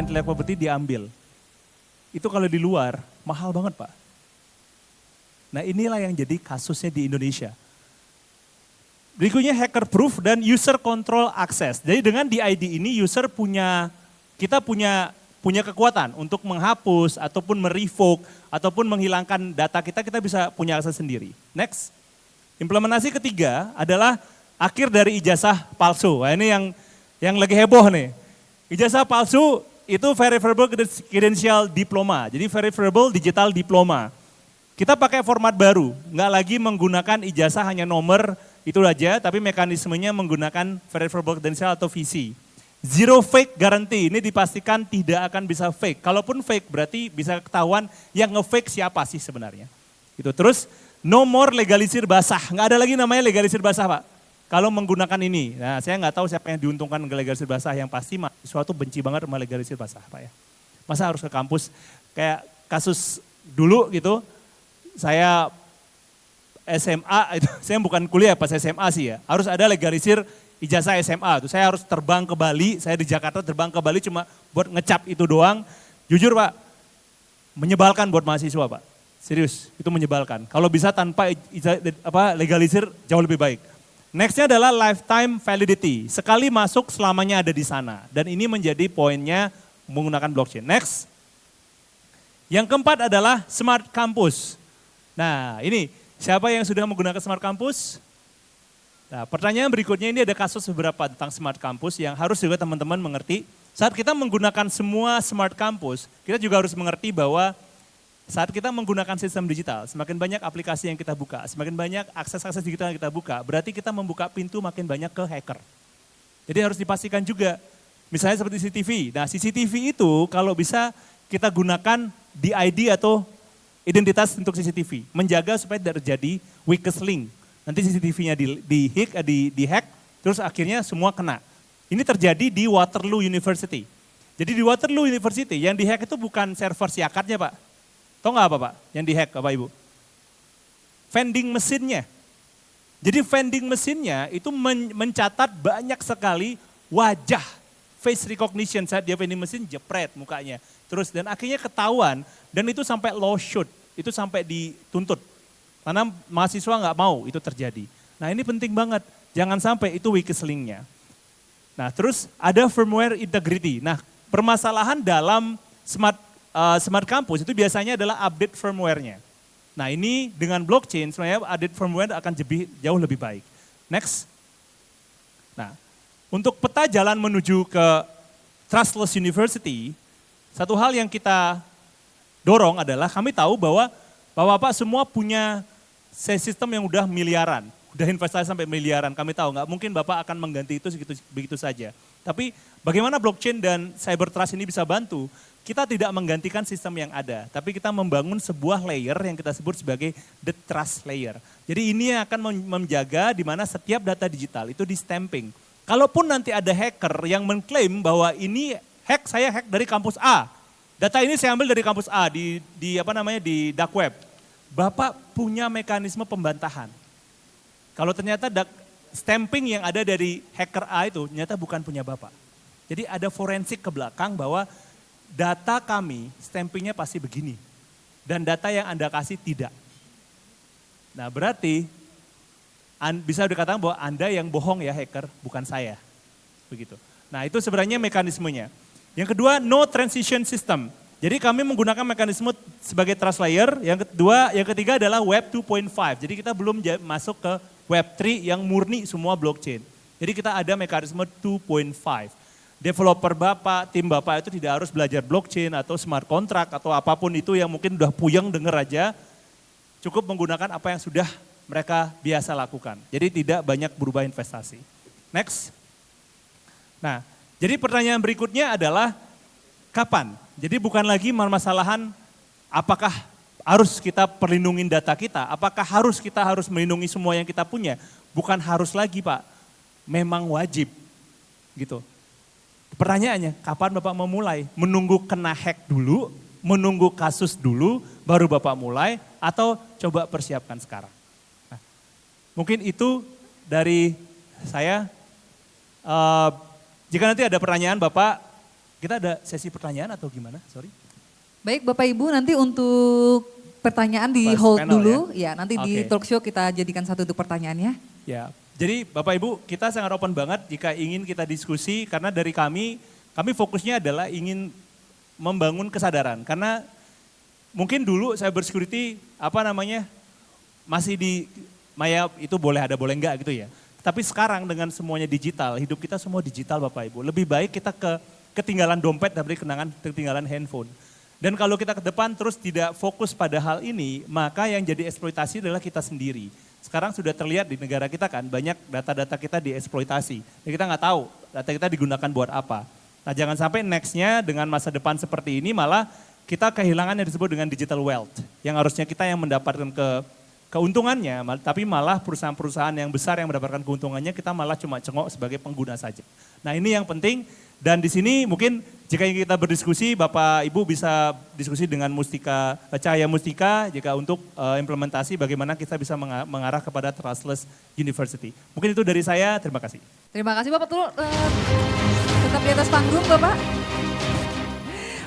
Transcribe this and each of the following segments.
data intellectual property diambil. Itu kalau di luar mahal banget Pak. Nah inilah yang jadi kasusnya di Indonesia. Berikutnya hacker proof dan user control access. Jadi dengan DID ini kita punya kekuatan untuk menghapus ataupun merevoke ataupun menghilangkan data kita bisa punya akses sendiri. Next. Implementasi ketiga adalah akhir dari ijazah palsu. Nah, ini yang lagi heboh nih. Ijazah palsu itu verifiable credential diploma. Jadi verifiable digital diploma. Kita pakai format baru, nggak lagi menggunakan ijazah hanya nomor itu aja, tapi mekanismenya menggunakan verifiable credential atau VC. Zero fake guarantee, ini dipastikan tidak akan bisa fake. Kalaupun fake berarti bisa ketahuan yang nge-fake siapa sih sebenarnya. Itu terus no more legalisir basah, nggak ada lagi namanya legalisir basah Pak. Kalau menggunakan ini, nah saya nggak tahu siapa yang diuntungkan dengan legalisir basah, yang pasti suatu benci banget sama legalisir basah Pak ya. Masa harus ke kampus, kayak kasus dulu gitu, saya SMA, itu saya bukan kuliah pas SMA sih ya, harus ada legalisir ijazah SMA, saya harus terbang ke Bali, saya di Jakarta terbang ke Bali cuma buat ngecap itu doang, jujur Pak, menyebalkan buat mahasiswa Pak, serius itu menyebalkan. Kalau bisa tanpa legalisir jauh lebih baik. Nextnya adalah lifetime validity. Sekali masuk selamanya ada di sana. Dan ini menjadi poinnya menggunakan blockchain. Next. Yang keempat adalah smart campus. Nah ini siapa yang sudah menggunakan smart campus? Nah pertanyaan berikutnya ini ada kasus beberapa tentang smart campus yang harus juga teman-teman mengerti. Saat kita menggunakan semua smart campus, kita juga harus mengerti bahwa saat kita menggunakan sistem digital, semakin banyak aplikasi yang kita buka, semakin banyak akses-akses digital yang kita buka, berarti kita membuka pintu makin banyak ke hacker. Jadi harus dipastikan juga, misalnya seperti CCTV. Nah CCTV itu kalau bisa kita gunakan DID atau identitas untuk CCTV, menjaga supaya tidak terjadi weakest link. Nanti CCTV-nya di-hack, terus akhirnya semua kena. Ini terjadi di Waterloo University. Jadi di Waterloo University yang di-hack itu bukan server siakatnya Pak. Tahu nggak apa Pak yang dihack Bapak Ibu? Vending mesinnya. Jadi vending mesinnya itu mencatat banyak sekali wajah face recognition saat dia vending mesin jepret mukanya. Terus dan akhirnya ketahuan dan itu sampai lawsuit, itu sampai dituntut. Karena mahasiswa nggak mau itu terjadi. Nah ini penting banget, jangan sampai itu weakest link-nya. Nah terus ada firmware integrity. Nah permasalahan dalam smart campus itu biasanya adalah update firmware-nya. Nah ini dengan blockchain sebenarnya update firmware akan jauh lebih baik. Next. Nah untuk peta jalan menuju ke trustless university, satu hal yang kita dorong adalah kami tahu bahwa Bapak-Bapak semua punya sistem yang udah miliaran, udah investasi sampai miliaran. Kami tahu nggak mungkin Bapak akan mengganti itu begitu saja. Tapi bagaimana blockchain dan cyber trust ini bisa bantu? Kita tidak menggantikan sistem yang ada, tapi kita membangun sebuah layer yang kita sebut sebagai the trust layer. Jadi ini yang akan menjaga di mana setiap data digital itu di stamping. Kalaupun nanti ada hacker yang mengklaim bahwa ini saya hack dari kampus A, data ini saya ambil dari kampus A di dark web. Bapak punya mekanisme pembantahan. Kalau ternyata stamping yang ada dari hacker A itu ternyata bukan punya Bapak. Jadi ada forensik ke belakang bahwa data kami stampingnya pasti begini. Dan data yang Anda kasih tidak. Nah berarti bisa dikatakan bahwa Anda yang bohong ya hacker, bukan saya. Begitu. Nah itu sebenarnya mekanismenya. Yang kedua no transition system. Jadi kami menggunakan mekanisme sebagai trust layer. Yang ketiga adalah web 2.5. Jadi kita belum masuk ke web 3 yang murni semua blockchain. Jadi kita ada mekanisme 2.5. Developer Bapak, tim Bapak itu tidak harus belajar blockchain atau smart contract atau apapun itu yang mungkin udah puyeng denger aja. Cukup menggunakan apa yang sudah mereka biasa lakukan. Jadi tidak banyak berubah investasi. Next. Nah, jadi pertanyaan berikutnya adalah kapan? Jadi bukan lagi permasalahan apakah harus kita perlindungin data kita, apakah kita harus melindungi semua yang kita punya. Bukan harus lagi Pak, memang wajib gitu. Pertanyaannya, kapan Bapak mau mulai? Menunggu kena hack dulu, menunggu kasus dulu, baru Bapak mulai, atau coba persiapkan sekarang. Nah, mungkin itu dari saya. Jika nanti ada pertanyaan Bapak, Kita ada sesi pertanyaan atau gimana? Sorry. Baik Bapak Ibu, nanti untuk pertanyaan di hold panel, dulu. Ya, nanti di Oke. talk show kita jadikan satu untuk pertanyaannya. Ya, jadi Bapak Ibu kita sangat open banget jika ingin kita diskusi karena dari kami fokusnya adalah ingin membangun kesadaran. Karena mungkin dulu cyber security masih di maya itu boleh ada boleh enggak gitu ya. Tapi sekarang dengan semuanya digital, hidup kita semua digital Bapak Ibu. Lebih baik kita ketinggalan dompet daripada ketinggalan handphone. Dan kalau kita ke depan terus tidak fokus pada hal ini, maka yang jadi eksploitasi adalah kita sendiri. Sekarang sudah terlihat di negara kita kan banyak data-data kita dieksploitasi. Dan kita nggak tahu data kita digunakan buat apa. Nah jangan sampai nextnya dengan masa depan seperti ini malah kita kehilangan yang disebut dengan digital wealth. Yang harusnya kita yang mendapatkan keuntungannya, tapi malah perusahaan-perusahaan yang besar yang mendapatkan keuntungannya kita malah cuma cengok sebagai pengguna saja. Nah ini yang penting dan di sini mungkin jika kita berdiskusi Bapak Ibu bisa diskusi dengan Cahaya Mustika jika untuk implementasi bagaimana kita bisa mengarah kepada trustless university. Mungkin itu dari saya, terima kasih. Terima kasih Bapak, tetap di atas panggung Bapak.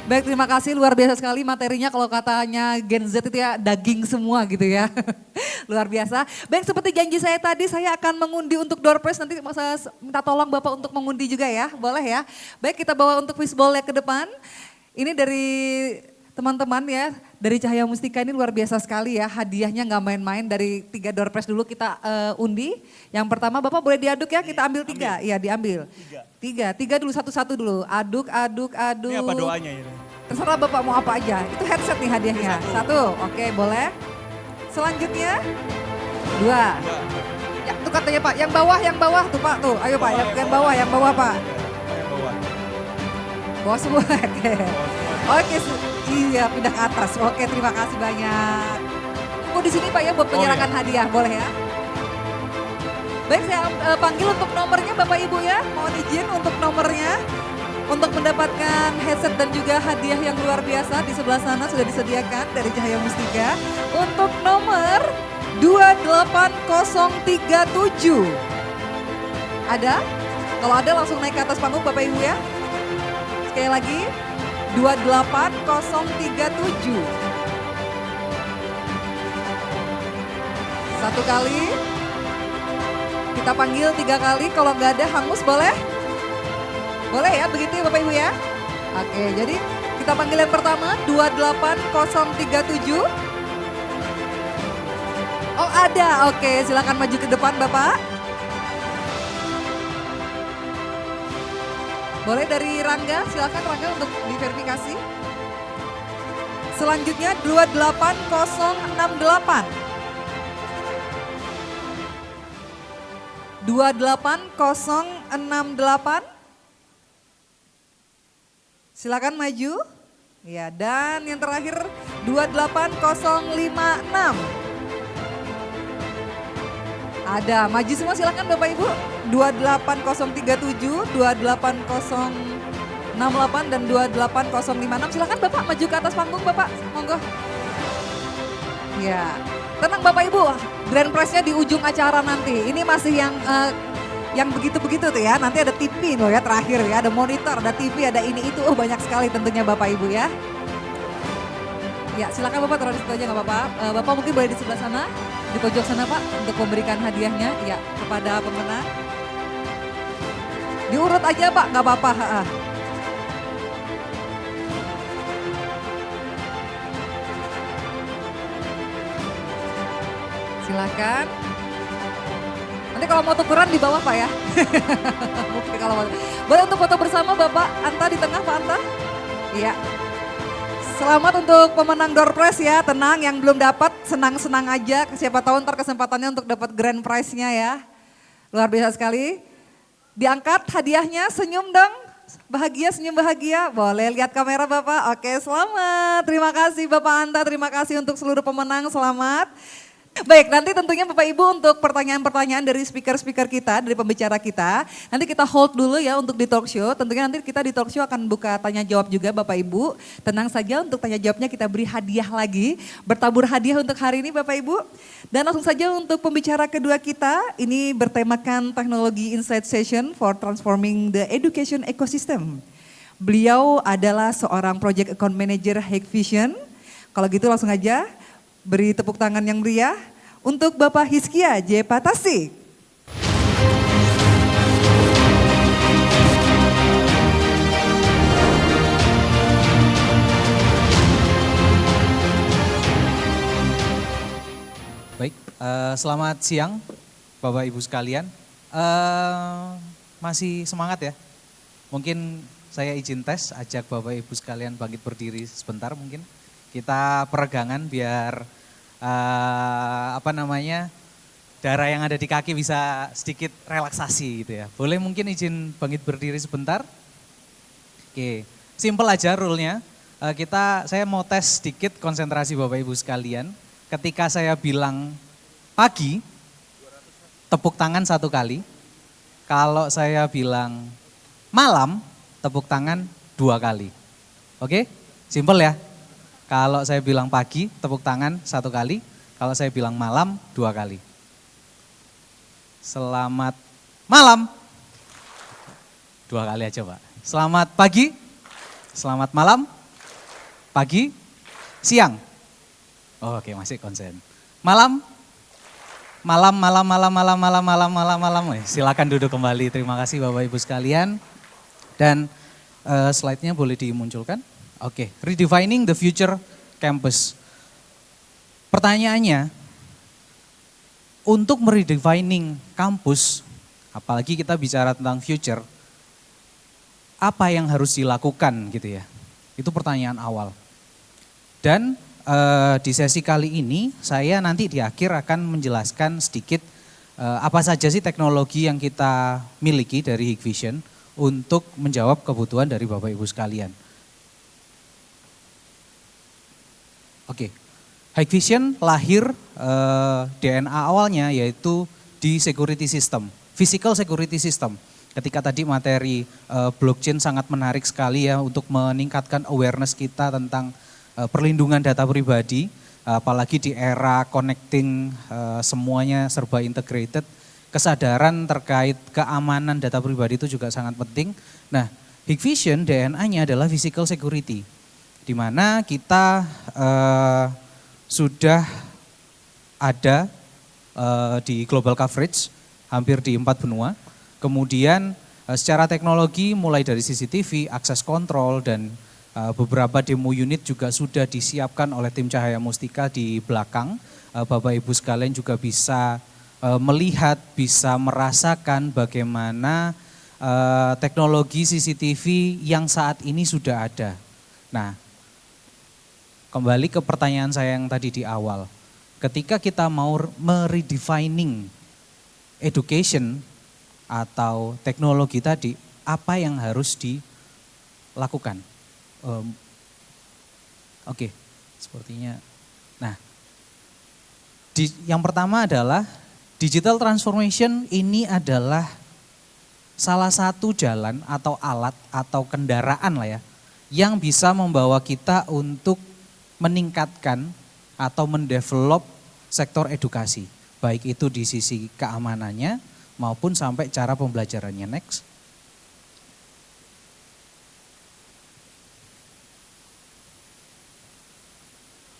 Baik, terima kasih, luar biasa sekali materinya kalau katanya Gen Z itu ya daging semua gitu ya. Luar biasa. Baik, seperti janji saya tadi saya akan mengundi untuk door prize, nanti saya minta tolong Bapak untuk mengundi juga ya, boleh ya. Baik, kita bawa untuk fishbowl ke depan. Ini dari teman-teman ya, dari Cahaya Mustika ini luar biasa sekali ya, hadiahnya nggak main-main. Dari 3 door prize dulu kita undi. Yang pertama Bapak boleh diaduk ya, kita ambil 3, iya diambil. 3 dulu, satu-satu dulu, aduk. Ini apa doanya ini? Terserah Bapak mau apa aja, itu headset nih hadiahnya. 1, oke boleh. Selanjutnya 2. Ya itu katanya Pak, yang bawah tuh Pak, tuh ayo Pak, yang bawah Pak. Yang bawah. Bawah semua, oke. Oke, iya pindah ke atas, oke terima kasih banyak. Tunggu di sini Pak ya buat penyerahan hadiah, boleh ya. Baik, saya panggil untuk nomornya Bapak Ibu ya, mohon izin untuk nomornya. Untuk mendapatkan headset dan juga hadiah yang luar biasa di sebelah sana sudah disediakan dari Cahaya Mustika. Untuk nomor 28037. Ada? Kalau ada langsung naik ke atas panggung Bapak Ibu ya. Sekali lagi, 28037. Satu kali. Kita panggil 3 kali, kalau nggak ada hangus boleh? Boleh ya, begitu ya Bapak Ibu ya? Oke, jadi kita panggil yang pertama 28037. Oh ada, oke silakan maju ke depan Bapak. Boleh dari Rangga, silakan Rangga untuk diverifikasi. Selanjutnya 28068. 28068. Silakan maju. Ya, dan yang terakhir 28056. Ada, maju semua silakan Bapak Ibu. 28037, 28068 dan 28056. Silakan Bapak maju ke atas panggung Bapak. Monggo. Ya. Tenang Bapak Ibu, grand prize-nya di ujung acara nanti. Ini masih yang begitu-begitu tuh ya. Nanti ada TV loh ya terakhir ya, ada monitor, ada TV, ada ini itu. Banyak sekali tentunya Bapak Ibu ya. Ya silakan Bapak taruh di situ aja nggak apa-apa. Bapak mungkin boleh di sebelah sana, di pojok sana Pak untuk memberikan hadiahnya ya kepada pemenang. Diurut aja Pak, nggak apa-apa. Silakan. Nanti kalau mau tukeran di bawah Pak ya. Mungkin kalau mau. Boleh untuk foto bersama Bapak Anta di tengah Pak Anta. Iya. Selamat untuk pemenang door prize ya. Tenang yang belum dapat senang-senang aja. Siapa tahu ntar kesempatannya untuk dapat grand prize-nya ya. Luar biasa sekali. Diangkat hadiahnya, senyum dong. Bahagia, senyum bahagia. Boleh lihat kamera Bapak. Oke selamat. Terima kasih Bapak Anta. Terima kasih untuk seluruh pemenang. Selamat. Baik, nanti tentunya Bapak Ibu untuk pertanyaan-pertanyaan dari speaker-speaker kita, dari pembicara kita, nanti kita hold dulu ya untuk di talk show. Tentunya nanti kita di talk show akan buka tanya jawab juga Bapak Ibu. Tenang saja untuk tanya jawabnya kita beri hadiah lagi, bertabur hadiah untuk hari ini Bapak Ibu. Dan langsung saja untuk pembicara kedua kita, ini bertemakan Teknologi Insight Session for Transforming the Education Ecosystem. Beliau adalah seorang Project Account Manager Hikvision. Kalau gitu langsung aja beri tepuk tangan yang meriah untuk Bapak Hizkia J. Patasik. Baik, selamat siang Bapak Ibu sekalian. Masih semangat ya? Mungkin saya izin tes, ajak Bapak Ibu sekalian bangkit berdiri sebentar mungkin. Kita peregangan biar darah yang ada di kaki bisa sedikit relaksasi gitu ya. Boleh mungkin izin bangkit berdiri sebentar? Oke, simple aja rule-nya. Saya mau tes sedikit konsentrasi Bapak Ibu sekalian. Ketika saya bilang pagi, tepuk tangan 1 kali. Kalau saya bilang malam, tepuk tangan 2 kali. Oke, simple ya. Kalau saya bilang pagi, tepuk tangan 1 kali. Kalau saya bilang malam, 2 kali. Selamat malam. 2 kali aja Pak. Selamat pagi. Selamat malam. Pagi. Siang. Oh, oke, masih konsen. Malam. Malam. Silakan duduk kembali. Terima kasih Bapak Ibu sekalian. Dan slide-nya boleh dimunculkan. Oke, redefining the future campus. Pertanyaannya, untuk meredefining kampus, apalagi kita bicara tentang future, apa yang harus dilakukan gitu ya? Itu pertanyaan awal. Dan di sesi kali ini saya nanti di akhir akan menjelaskan sedikit apa saja sih teknologi yang kita miliki dari Hikvision untuk menjawab kebutuhan dari Bapak Ibu sekalian. Oke, Hikvision lahir DNA awalnya yaitu di security system, physical security system. Ketika tadi materi blockchain sangat menarik sekali ya untuk meningkatkan awareness kita tentang perlindungan data pribadi, apalagi di era connecting semuanya serba integrated, kesadaran terkait keamanan data pribadi itu juga sangat penting. Nah, Hikvision DNA-nya adalah physical security, di mana kita sudah ada di global coverage hampir di 4 benua. Kemudian secara teknologi mulai dari CCTV, access control dan beberapa demo unit juga sudah disiapkan oleh tim Cahaya Mustika di belakang. Bapak Ibu sekalian juga bisa melihat, bisa merasakan bagaimana teknologi CCTV yang saat ini sudah ada. Nah, kembali ke pertanyaan saya yang tadi di awal. Ketika kita mau meredefining education atau teknologi tadi, apa yang harus dilakukan? Oke, sepertinya. Nah, yang pertama adalah digital transformation ini adalah salah satu jalan atau alat atau kendaraan lah ya, yang bisa membawa kita untuk meningkatkan atau mendevelop sektor edukasi. Baik itu di sisi keamanannya maupun sampai cara pembelajarannya. Next.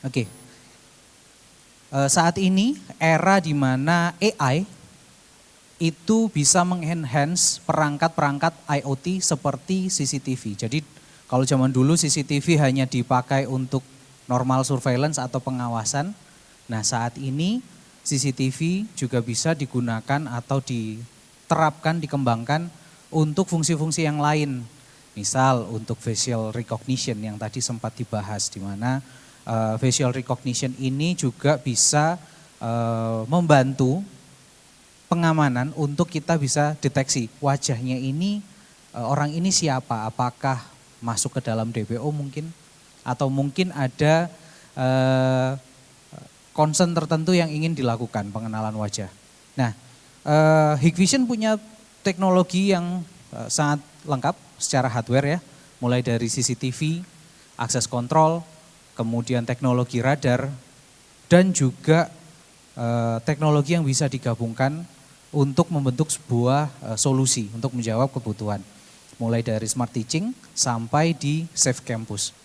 Oke, saat ini era di mana AI itu bisa mengenhance perangkat-perangkat IoT seperti CCTV. Jadi kalau zaman dulu CCTV hanya dipakai untuk normal surveillance atau pengawasan. Nah saat ini CCTV juga bisa digunakan atau diterapkan, dikembangkan untuk fungsi-fungsi yang lain. Misal untuk facial recognition yang tadi sempat dibahas, di mana facial recognition ini juga bisa membantu pengamanan untuk kita bisa deteksi wajahnya ini, orang ini siapa, apakah masuk ke dalam DPO mungkin, atau mungkin ada concern tertentu yang ingin dilakukan pengenalan wajah. Nah, Hikvision punya teknologi yang sangat lengkap secara hardware ya, mulai dari CCTV, access control, kemudian teknologi radar, dan juga teknologi yang bisa digabungkan untuk membentuk sebuah solusi untuk menjawab kebutuhan. mulai dari smart teaching sampai di safe campus.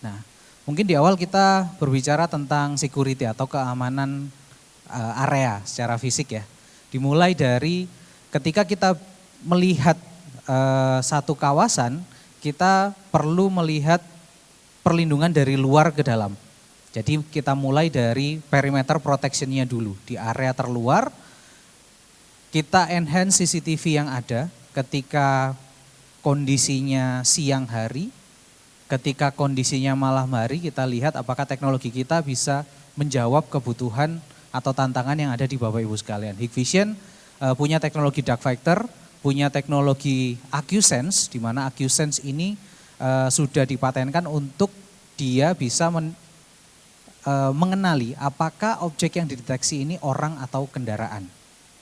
Nah, mungkin di awal kita berbicara tentang security atau keamanan area secara fisik ya. Dimulai dari ketika kita melihat satu kawasan, kita perlu melihat perlindungan dari luar ke dalam. Jadi kita mulai dari perimeter protection-nya dulu. Di area terluar, kita enhance CCTV yang ada ketika kondisinya siang hari, ketika kondisinya malam hari, kita lihat apakah teknologi kita bisa menjawab kebutuhan atau tantangan yang ada di Bapak Ibu sekalian. Hikvision punya teknologi dark factor, punya teknologi AcuSense, di mana AcuSense ini sudah dipatenkan untuk dia bisa mengenali apakah objek yang dideteksi ini orang atau kendaraan.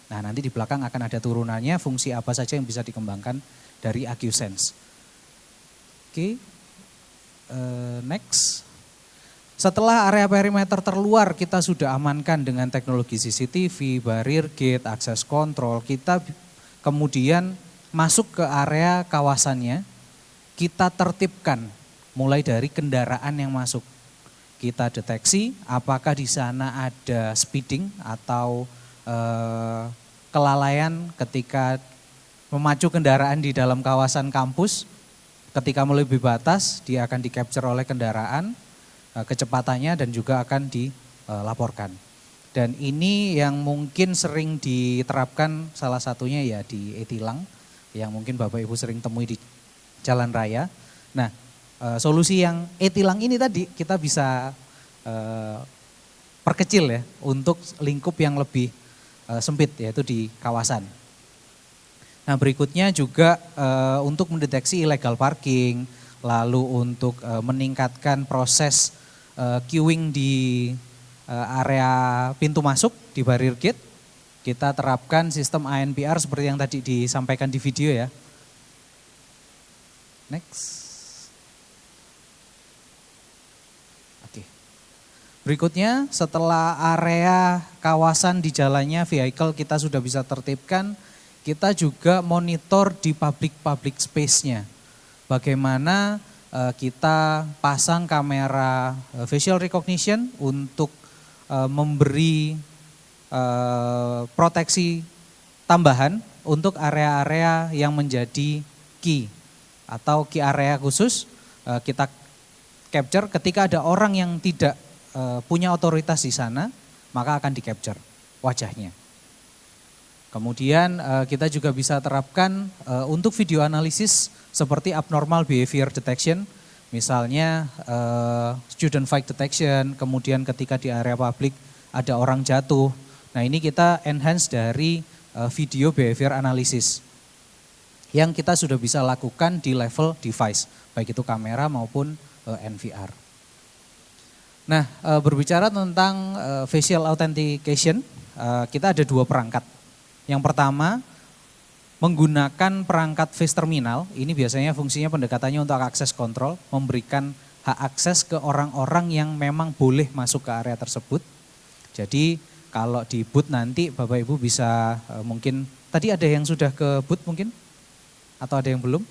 Nah, nanti di belakang akan ada turunannya fungsi apa saja yang bisa dikembangkan dari AcuSense. Oke, next. Setelah area perimeter terluar kita sudah amankan dengan teknologi CCTV, barrier gate, access control, kita kemudian masuk ke area kawasannya, kita tertibkan mulai dari kendaraan yang masuk. Kita deteksi apakah di sana ada speeding atau kelalaian ketika memacu kendaraan di dalam kawasan kampus. Ketika melebihi batas, dia akan di-capture oleh kendaraan, kecepatannya dan juga akan dilaporkan. Dan ini yang mungkin sering diterapkan salah satunya ya di e-tilang yang mungkin Bapak Ibu sering temui di jalan raya. Nah, solusi yang e-tilang ini tadi kita bisa perkecil ya untuk lingkup yang lebih sempit yaitu di kawasan. Nah, berikutnya juga untuk mendeteksi illegal parking, lalu untuk meningkatkan proses queuing di area pintu masuk di barrier gate, kita terapkan sistem ANPR seperti yang tadi disampaikan di video ya. Next. Oke. Berikutnya setelah area kawasan di jalannya vehicle kita sudah bisa tertibkan, kita juga monitor di public space-nya. Bagaimana kita pasang kamera facial recognition untuk memberi proteksi tambahan untuk area-area yang menjadi key atau key area khusus kita capture ketika ada orang yang tidak punya otoritas di sana, maka akan di-capture wajahnya. Kemudian kita juga bisa terapkan untuk video analisis seperti abnormal behavior detection, misalnya student fight detection, kemudian ketika di area publik ada orang jatuh. Nah, ini kita enhance dari video behavior analysis yang kita sudah bisa lakukan di level device, baik itu kamera maupun NVR. Nah, berbicara tentang facial authentication, kita ada dua perangkat. Yang pertama, menggunakan perangkat face terminal, ini biasanya fungsinya pendekatannya untuk akses kontrol, memberikan hak akses ke orang-orang yang memang boleh masuk ke area tersebut. Jadi kalau di boot nanti Bapak Ibu bisa mungkin, tadi ada yang sudah ke boot mungkin? Atau ada yang belum?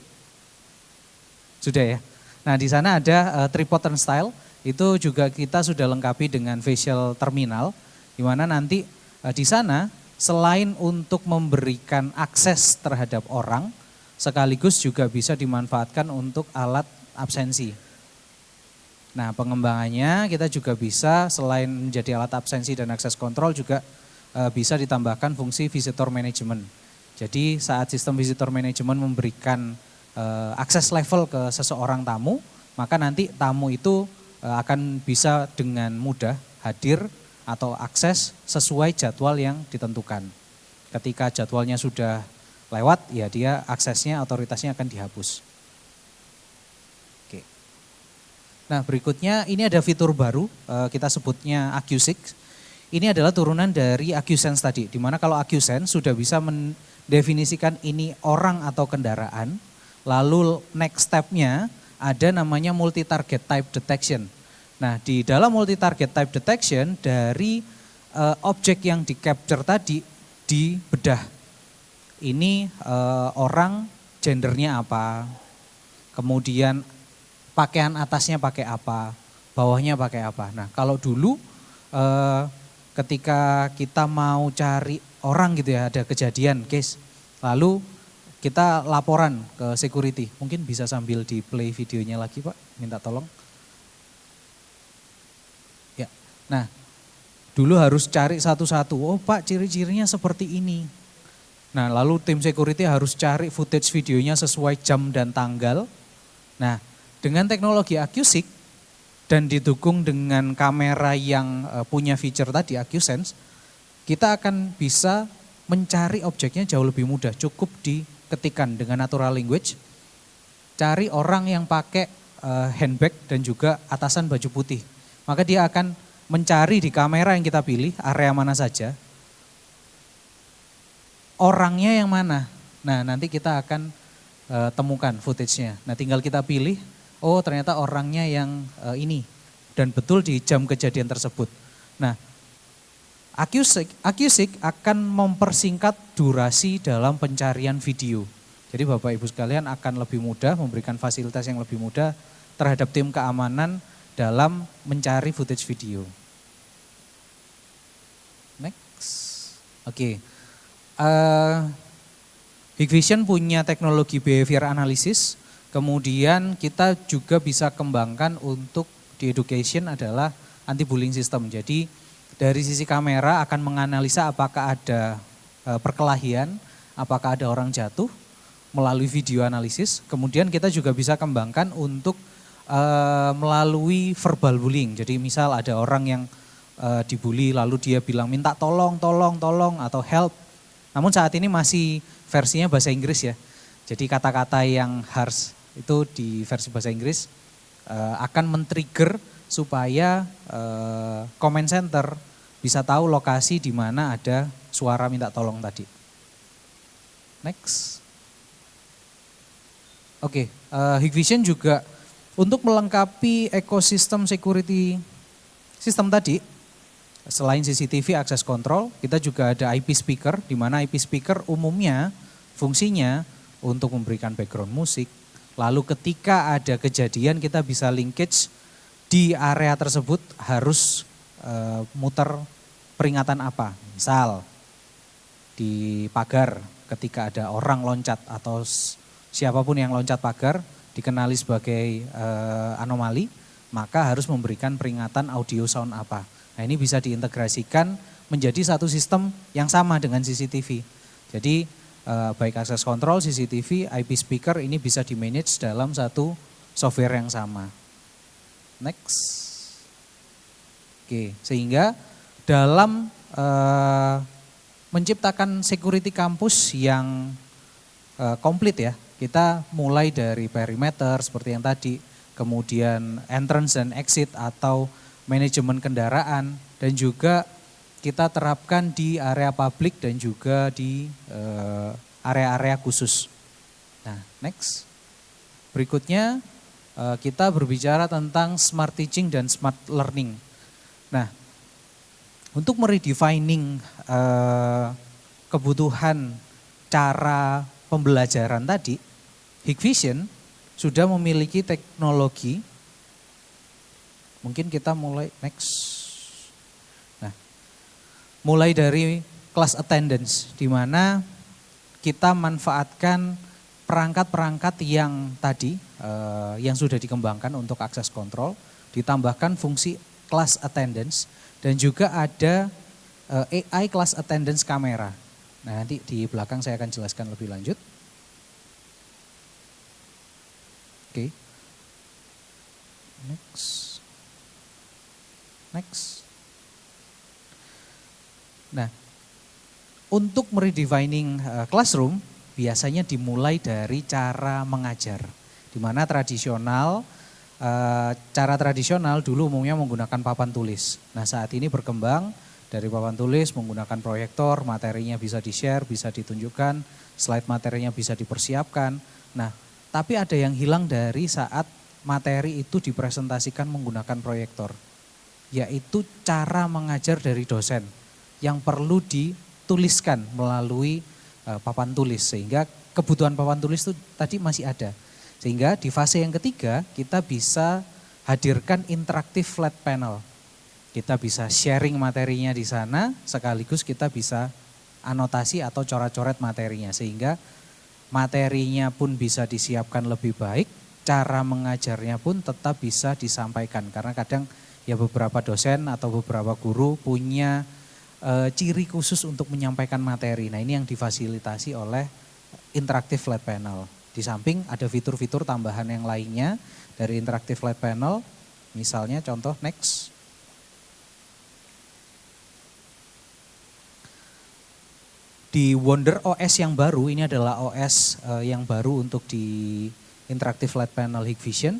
Sudah ya? Nah, di sana ada tripod turnstile, itu juga kita sudah lengkapi dengan facial terminal, di mana nanti di sana selain untuk memberikan akses terhadap orang, sekaligus juga bisa dimanfaatkan untuk alat absensi. Nah, pengembangannya kita juga bisa selain menjadi alat absensi dan akses kontrol juga bisa ditambahkan fungsi visitor management. Jadi saat sistem visitor management memberikan akses level ke seseorang tamu, maka nanti tamu itu akan bisa dengan mudah hadir atau akses sesuai jadwal yang ditentukan. Ketika jadwalnya sudah lewat, ya dia aksesnya, otoritasnya akan dihapus. Oke. Nah, berikutnya ini ada fitur baru, kita sebutnya AcuSix. Ini adalah turunan dari AcuSense tadi, di mana kalau AcuSense sudah bisa mendefinisikan ini orang atau kendaraan, lalu next step-nya ada namanya multi-target type detection. Nah, di dalam multi-target type detection dari objek yang di-capture tadi dibedah ini orang gendernya apa, kemudian pakaian atasnya pakai apa, bawahnya pakai apa. Nah kalau dulu ketika kita mau cari orang gitu ya, ada kejadian case, lalu kita laporan ke security. Mungkin bisa sambil di play videonya lagi Pak, minta tolong. Ya, nah dulu harus cari satu-satu, oh Pak ciri-cirinya seperti ini. Nah lalu tim security harus cari footage videonya sesuai jam dan tanggal. Nah dengan teknologi AccuSync dan didukung dengan kamera yang punya feature tadi AccuSense, kita akan bisa mencari objeknya jauh lebih mudah. Cukup diketikkan dengan natural language, cari orang yang pakai handbag dan juga atasan baju putih. Maka dia akan mencari di kamera yang kita pilih, area mana saja, orangnya yang mana. Nah nanti kita akan temukan footage-nya. Nah tinggal kita pilih, oh ternyata orangnya yang ini. Dan betul di jam kejadian tersebut. Nah AccuSync akan mempersingkat durasi dalam pencarian video. Jadi Bapak Ibu sekalian akan lebih mudah, memberikan fasilitas yang lebih mudah terhadap tim keamanan dalam mencari footage video. Next. Oke. Hikvision punya teknologi behavior analysis, kemudian kita juga bisa kembangkan untuk di education adalah anti-bullying system. Jadi dari sisi kamera akan menganalisa apakah ada perkelahian, apakah ada orang jatuh melalui video analisis. Kemudian kita juga bisa kembangkan untuk melalui verbal bullying. Jadi misal ada orang yang dibully lalu dia bilang minta tolong atau help. Namun saat ini masih versinya bahasa Inggris ya. Jadi kata-kata yang harsh itu di versi bahasa Inggris akan men-trigger supaya comment center bisa tahu lokasi di mana ada suara minta tolong tadi. Next. Oke, Hikvision juga untuk melengkapi ekosistem security sistem tadi, selain CCTV access control, kita juga ada IP speaker, di mana IP speaker umumnya fungsinya untuk memberikan background musik. Lalu ketika ada kejadian kita bisa linkage di area tersebut harus muter peringatan apa. Misal di pagar ketika ada orang loncat atau siapapun yang loncat pagar dikenali sebagai anomali, maka harus memberikan peringatan audio sound apa. Nah ini bisa diintegrasikan menjadi satu sistem yang sama dengan CCTV. Jadi baik access control, CCTV, IP speaker ini bisa di-manage dalam satu software yang sama. Next. Oke, sehingga dalam menciptakan security campus yang komplit ya, kita mulai dari perimeter seperti yang tadi, kemudian entrance dan exit atau manajemen kendaraan, dan juga kita terapkan di area publik dan juga di area-area khusus. Nah, next. Berikutnya kita berbicara tentang smart teaching dan smart learning. Nah, untuk meredefining kebutuhan cara pembelajaran tadi, Hikvision sudah memiliki teknologi. Mungkin kita mulai next. Mulai dari class attendance, di mana kita manfaatkan perangkat-perangkat yang tadi, yang sudah dikembangkan untuk access control, ditambahkan fungsi class attendance, dan juga ada AI class attendance kamera. Nah nanti di belakang saya akan jelaskan lebih lanjut. Oke. Next. Nah, untuk meredefining classroom biasanya dimulai dari cara mengajar. Di mana cara tradisional dulu umumnya menggunakan papan tulis. Nah saat ini berkembang dari papan tulis menggunakan proyektor, materinya bisa di-share, bisa ditunjukkan, slide materinya bisa dipersiapkan. Nah tapi ada yang hilang dari saat materi itu dipresentasikan menggunakan proyektor. Yaitu cara mengajar dari dosen yang perlu dituliskan melalui papan tulis. Sehingga kebutuhan papan tulis itu tadi masih ada. Sehingga di fase yang ketiga kita bisa hadirkan interaktif flat panel. Kita bisa sharing materinya di sana, sekaligus kita bisa anotasi atau coret-coret materinya. Sehingga materinya pun bisa disiapkan lebih baik, cara mengajarnya pun tetap bisa disampaikan. Karena kadang ya beberapa dosen atau beberapa guru punya ciri khusus untuk menyampaikan materi. Nah ini yang difasilitasi oleh interaktif flat panel. Di samping ada fitur-fitur tambahan yang lainnya dari interaktif flat panel. Misalnya contoh next. Di Wonder OS yang baru, ini adalah OS yang baru untuk di Interactive Flat Panel Hikvision.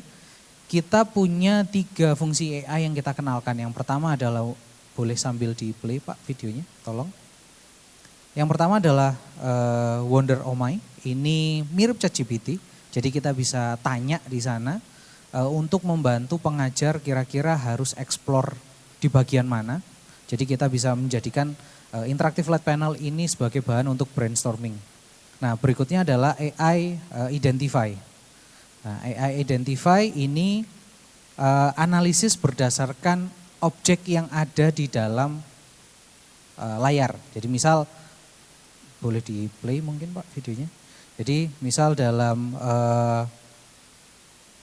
Kita punya 3 fungsi AI yang kita kenalkan. Yang pertama adalah, boleh sambil di play Pak videonya, tolong. Yang pertama adalah Wonder OMI, ini mirip ChatGPT. Jadi kita bisa tanya di sana untuk membantu pengajar kira-kira harus explore di bagian mana. Jadi kita bisa menjadikan Interactive Flat Panel ini sebagai bahan untuk brainstorming. Nah berikutnya adalah AI Identify. Nah AI Identify ini analisis berdasarkan objek yang ada di dalam layar. Jadi misal, boleh di play mungkin Pak videonya. Jadi misal dalam,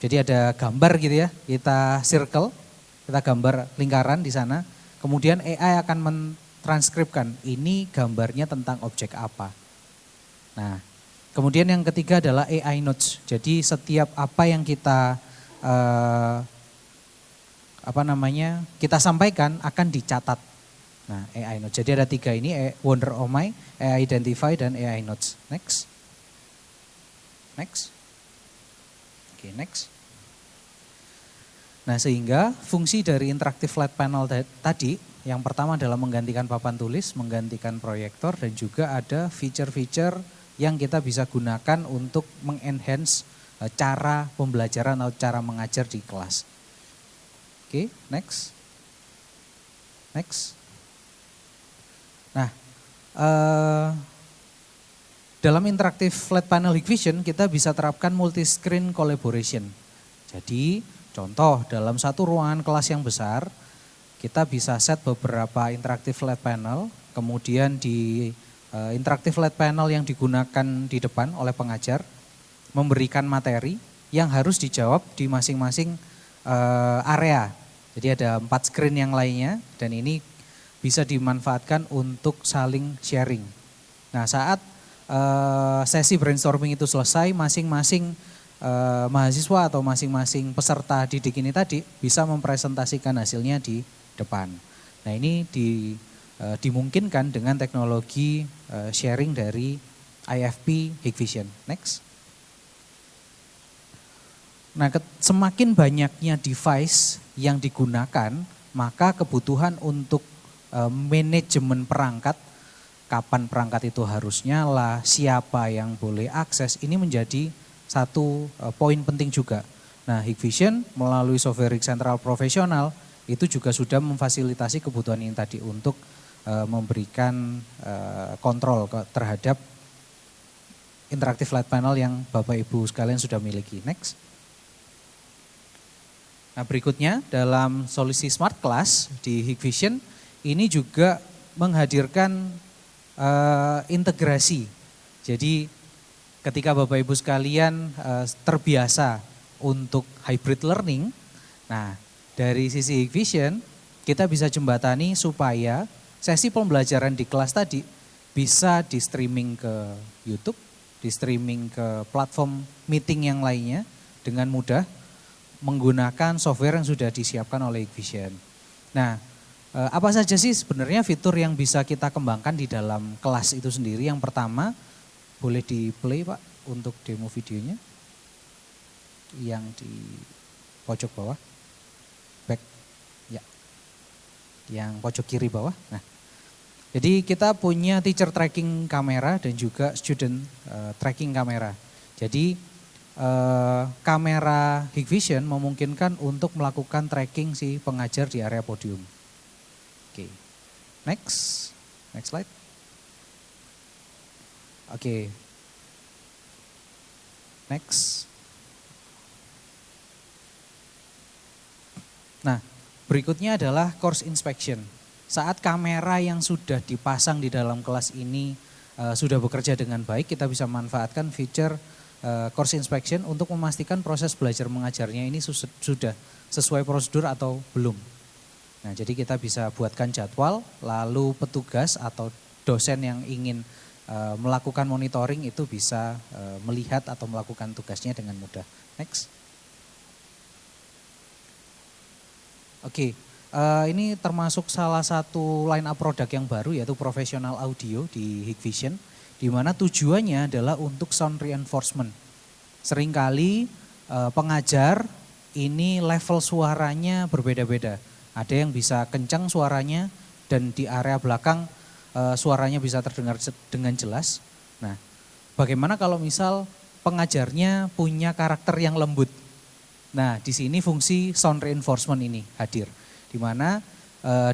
jadi ada gambar gitu ya, kita circle, kita gambar lingkaran di sana. Kemudian AI akan transkripkan ini gambarnya tentang objek apa. Nah, kemudian yang ketiga adalah AI Notes. Jadi setiap apa yang kita kita sampaikan akan dicatat. Nah, AI Notes. Jadi ada 3 ini, Wonder OMI, AI Identify dan AI Notes. Next. Next. Oke, next. Nah, sehingga fungsi dari Interactive Flat Panel tadi yang pertama adalah menggantikan papan tulis, menggantikan proyektor, dan juga ada feature-feature yang kita bisa gunakan untuk mengenhance cara pembelajaran atau cara mengajar di kelas. Oke, next. Next. Nah, dalam Interactive Flat Panel Hikvision kita bisa terapkan multi-screen collaboration. Jadi, contoh dalam satu ruangan kelas yang besar, kita bisa set beberapa interactive flat panel, kemudian di interactive flat panel yang digunakan di depan oleh pengajar, memberikan materi yang harus dijawab di masing-masing area. Jadi ada 4 screen yang lainnya dan ini bisa dimanfaatkan untuk saling sharing. Nah saat sesi brainstorming itu selesai, masing-masing mahasiswa atau masing-masing peserta didik ini tadi bisa mempresentasikan hasilnya di depan. Nah ini dimungkinkan dengan teknologi sharing dari IFP Hikvision. Next. Nah semakin banyaknya device yang digunakan, maka kebutuhan untuk manajemen perangkat, kapan perangkat itu harus nyala, siapa yang boleh akses, ini menjadi satu poin penting juga. Nah Hikvision melalui software Central Profesional itu juga sudah memfasilitasi kebutuhan ini tadi untuk memberikan kontrol terhadap interaktif flat panel yang Bapak Ibu sekalian sudah miliki. Next. Nah berikutnya dalam solusi Smart Class di Hikvision ini juga menghadirkan integrasi. Jadi ketika Bapak Ibu sekalian terbiasa untuk hybrid learning, nah dari sisi Hikvision kita bisa jembatani supaya sesi pembelajaran di kelas tadi bisa di streaming ke YouTube, di streaming ke platform meeting yang lainnya dengan mudah menggunakan software yang sudah disiapkan oleh Hikvision. Nah, apa saja sih sebenarnya fitur yang bisa kita kembangkan di dalam kelas itu sendiri? Yang pertama, boleh di play Pak untuk demo videonya yang di pojok bawah. Back, ya, yang pojok kiri bawah. Nah, jadi kita punya teacher tracking kamera dan juga student tracking kamera. Jadi kamera Hikvision memungkinkan untuk melakukan tracking si pengajar di area podium. Oke, next slide. Oke. Next. Nah, berikutnya adalah course inspection. Saat kamera yang sudah dipasang di dalam kelas ini sudah bekerja dengan baik, kita bisa manfaatkan feature course inspection untuk memastikan proses belajar mengajarnya ini sudah sesuai prosedur atau belum. Nah, jadi kita bisa buatkan jadwal, lalu petugas atau dosen yang ingin melakukan monitoring itu bisa melihat atau melakukan tugasnya dengan mudah. Next. Oke, ini termasuk salah satu line up produk yang baru yaitu professional audio di Hikvision, di mana tujuannya adalah untuk sound reinforcement. Seringkali pengajar ini level suaranya berbeda-beda. Ada yang bisa kencang suaranya dan di area belakang suaranya bisa terdengar dengan jelas. Nah, bagaimana kalau misal pengajarnya punya karakter yang lembut? Nah, di sini fungsi sound reinforcement ini hadir, di mana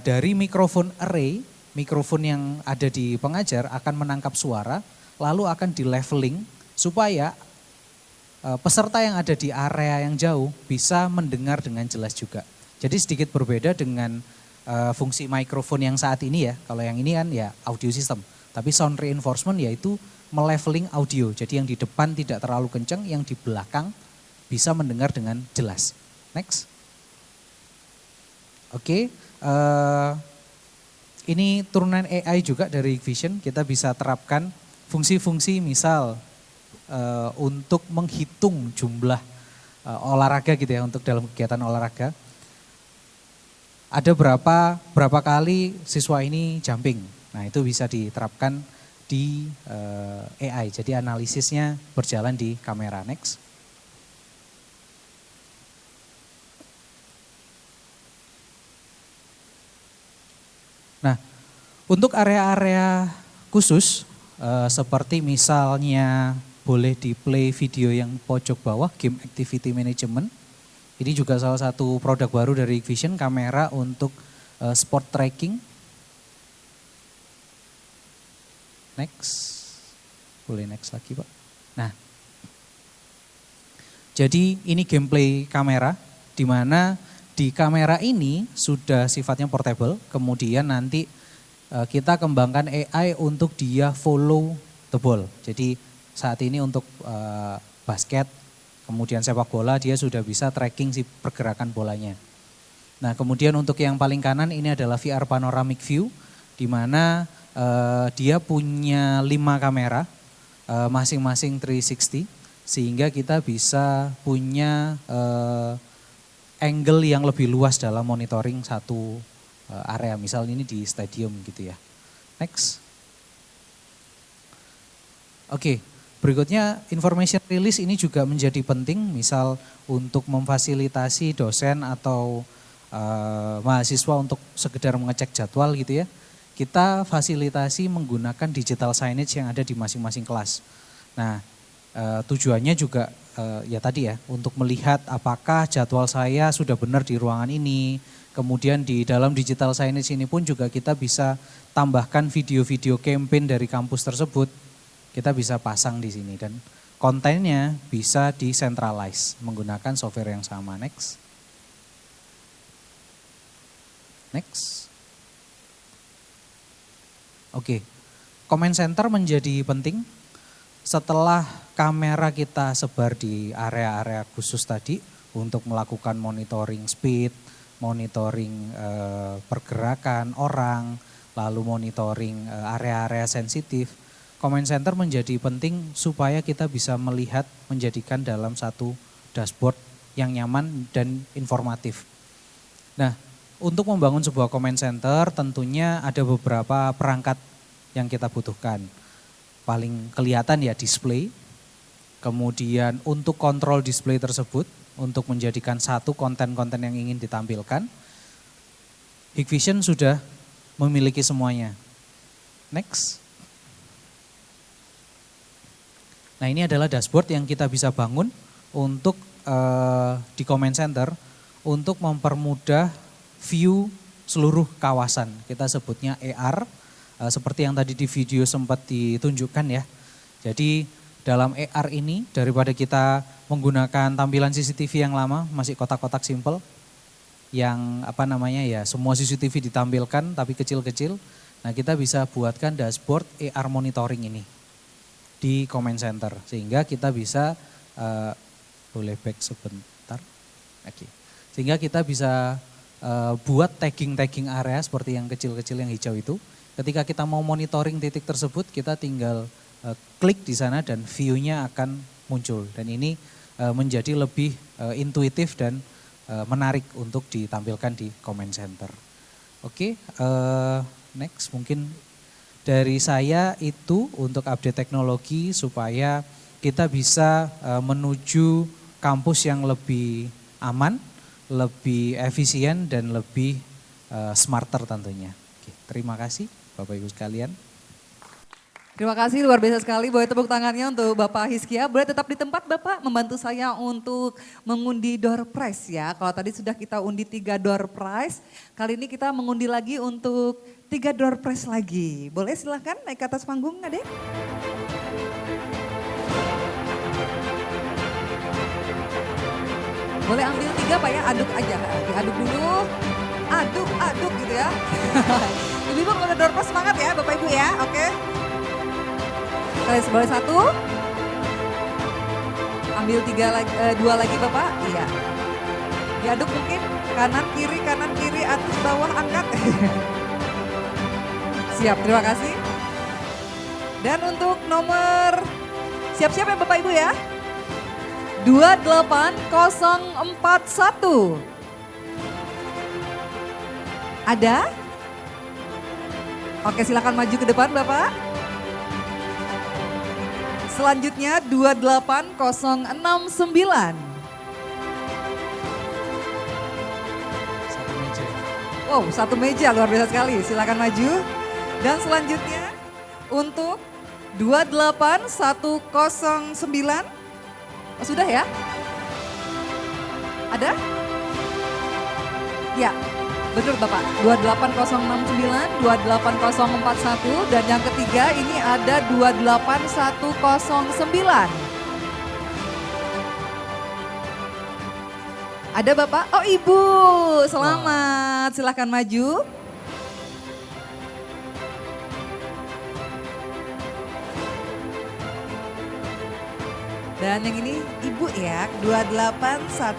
dari mikrofon array, mikrofon yang ada di pengajar akan menangkap suara, lalu akan di leveling supaya peserta yang ada di area yang jauh bisa mendengar dengan jelas juga. Jadi sedikit berbeda dengan fungsi mikrofon yang saat ini ya. Kalau yang ini kan ya audio system, tapi sound reinforcement yaitu meleveling audio. Jadi yang di depan tidak terlalu kencang, yang di belakang bisa mendengar dengan jelas. Next. Oke, ini turunan AI juga dari Hikvision. Kita bisa terapkan fungsi-fungsi misal untuk menghitung jumlah olahraga gitu ya, untuk dalam kegiatan olahraga. Ada berapa kali siswa ini jumping. Nah, itu bisa diterapkan di AI. Jadi analisisnya berjalan di kamera. Next. Nah, untuk area-area khusus seperti misalnya boleh di play video yang pojok bawah, game activity management. Ini juga salah satu produk baru dari Hikvision, kamera untuk sport tracking. Next, boleh next lagi Pak. Nah, jadi ini gameplay kamera, di mana di kamera ini sudah sifatnya portable, kemudian nanti kita kembangkan AI untuk dia follow the ball. Jadi saat ini untuk basket, kemudian sepak bola dia sudah bisa tracking si pergerakan bolanya. Nah, kemudian untuk yang paling kanan ini adalah VR panoramic view, di mana dia punya 5 kamera, masing-masing 360, sehingga kita bisa punya angle yang lebih luas dalam monitoring satu area. Misal ini di stadium gitu ya. Next. Oke, berikutnya information release ini juga menjadi penting. Misal untuk memfasilitasi dosen atau mahasiswa untuk sekedar mengecek jadwal gitu ya. Kita fasilitasi menggunakan digital signage yang ada di masing-masing kelas. Nah, tujuannya juga ya tadi ya, untuk melihat apakah jadwal saya sudah benar di ruangan ini. Kemudian di dalam digital signage ini pun juga kita bisa tambahkan video-video campaign dari kampus tersebut. Kita bisa pasang di sini dan kontennya bisa decentralize menggunakan software yang sama. Next. Next. Oke, comment center menjadi penting. Setelah kamera kita sebar di area-area khusus tadi untuk melakukan monitoring speed, monitoring pergerakan orang, lalu monitoring area-area sensitif, comment center menjadi penting supaya kita bisa melihat, menjadikan dalam satu dashboard yang nyaman dan informatif. Nah, untuk membangun sebuah comment center tentunya ada beberapa perangkat yang kita butuhkan. Paling kelihatan ya display, kemudian untuk kontrol display tersebut, untuk menjadikan satu konten-konten yang ingin ditampilkan, Hikvision sudah memiliki semuanya. Next. Nah, ini adalah dashboard yang kita bisa bangun untuk di comment center untuk mempermudah view seluruh kawasan. Kita sebutnya AR, seperti yang tadi di video sempat ditunjukkan ya. Jadi dalam AR ini daripada kita menggunakan tampilan CCTV yang lama, masih kotak-kotak simple, yang semua CCTV ditampilkan tapi kecil-kecil. Nah kita bisa buatkan dashboard AR monitoring ini di command center. Sehingga kita bisa, boleh back sebentar. Oke. Sehingga kita bisa buat tagging area seperti yang kecil-kecil yang hijau itu. Ketika kita mau monitoring titik tersebut, kita tinggal klik di sana dan view-nya akan muncul. Dan ini menjadi lebih intuitif dan menarik untuk ditampilkan di command center. Oke, next mungkin dari saya itu untuk update teknologi supaya kita bisa menuju kampus yang lebih aman, lebih efisien dan lebih smarter tentunya. Oke, terima kasih Bapak Ibu sekalian. Terima kasih, luar biasa sekali. Boleh tepuk tangannya untuk Bapak Hizkia. Boleh tetap di tempat Bapak, membantu saya untuk mengundi door prize ya. Kalau tadi sudah kita undi 3 door prize, kali ini kita mengundi lagi untuk 3 door prize lagi. Boleh silahkan naik ke atas panggung Adek. Boleh ambil 3 Pak ya, aduk aja. Diaduk dulu, aduk gitu ya. Ibu-ibu kalau ada door prize semangat ya Bapak Ibu ya, oke. Kalian boleh 1, ambil 2 lagi Bapak, iya. Diaduk mungkin kanan kiri, atas bawah angkat. Siap, terima kasih. Dan untuk nomor, siap-siap ya Bapak Ibu ya. 28041. Ada? Oke silakan maju ke depan Bapak. Selanjutnya 28069. Satu meja. Wow, 1 meja luar biasa sekali. Silakan maju. Dan selanjutnya untuk 28109. Oh, sudah ya? Ada? Ya, betul Bapak. 28069, 28041 dan yang ketiga ini ada 28109. Ada Bapak? Oh Ibu, selamat. Silahkan maju. Dan yang ini Ibu ya, 28109.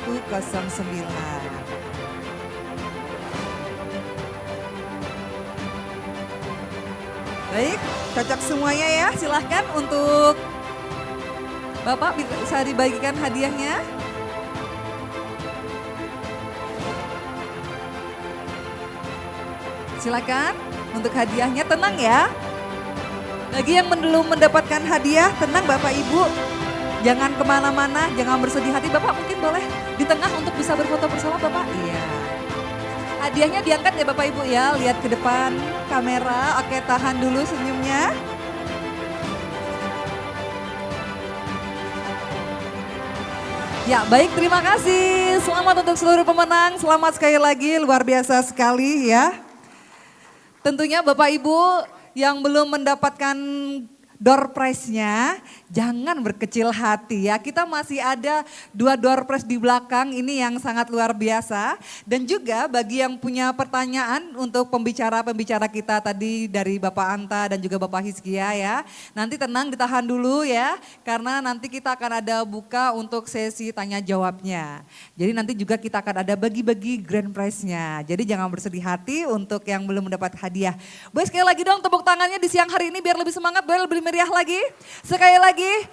Baik, cocok semuanya ya. Silahkan untuk Bapak bisa dibagikan hadiahnya. Silakan untuk hadiahnya, tenang ya. Bagi yang belum mendapatkan hadiah, tenang Bapak Ibu. Jangan kemana-mana, jangan bersedih hati. Bapak mungkin boleh di tengah untuk bisa berfoto bersama Bapak. Iya. Hadiahnya diangkat ya Bapak Ibu ya, lihat ke depan kamera. Oke, tahan dulu senyumnya. Ya baik, terima kasih. Selamat untuk seluruh pemenang, selamat sekali lagi, luar biasa sekali ya. Tentunya Bapak Ibu yang belum mendapatkan door prize-nya, jangan berkecil hati ya. Kita masih ada 2 door prize di belakang ini yang sangat luar biasa. Dan juga bagi yang punya pertanyaan untuk pembicara-pembicara kita tadi dari Bapak Anta dan juga Bapak Hizkia ya. Nanti tenang ditahan dulu ya, karena nanti kita akan ada buka untuk sesi tanya jawabnya. Jadi nanti juga kita akan ada bagi-bagi grand prize-nya. Jadi jangan bersedih hati untuk yang belum mendapat hadiah. Boleh sekali lagi dong tepuk tangannya di siang hari ini biar lebih semangat, boleh lebih meriah lagi. Sekali lagi.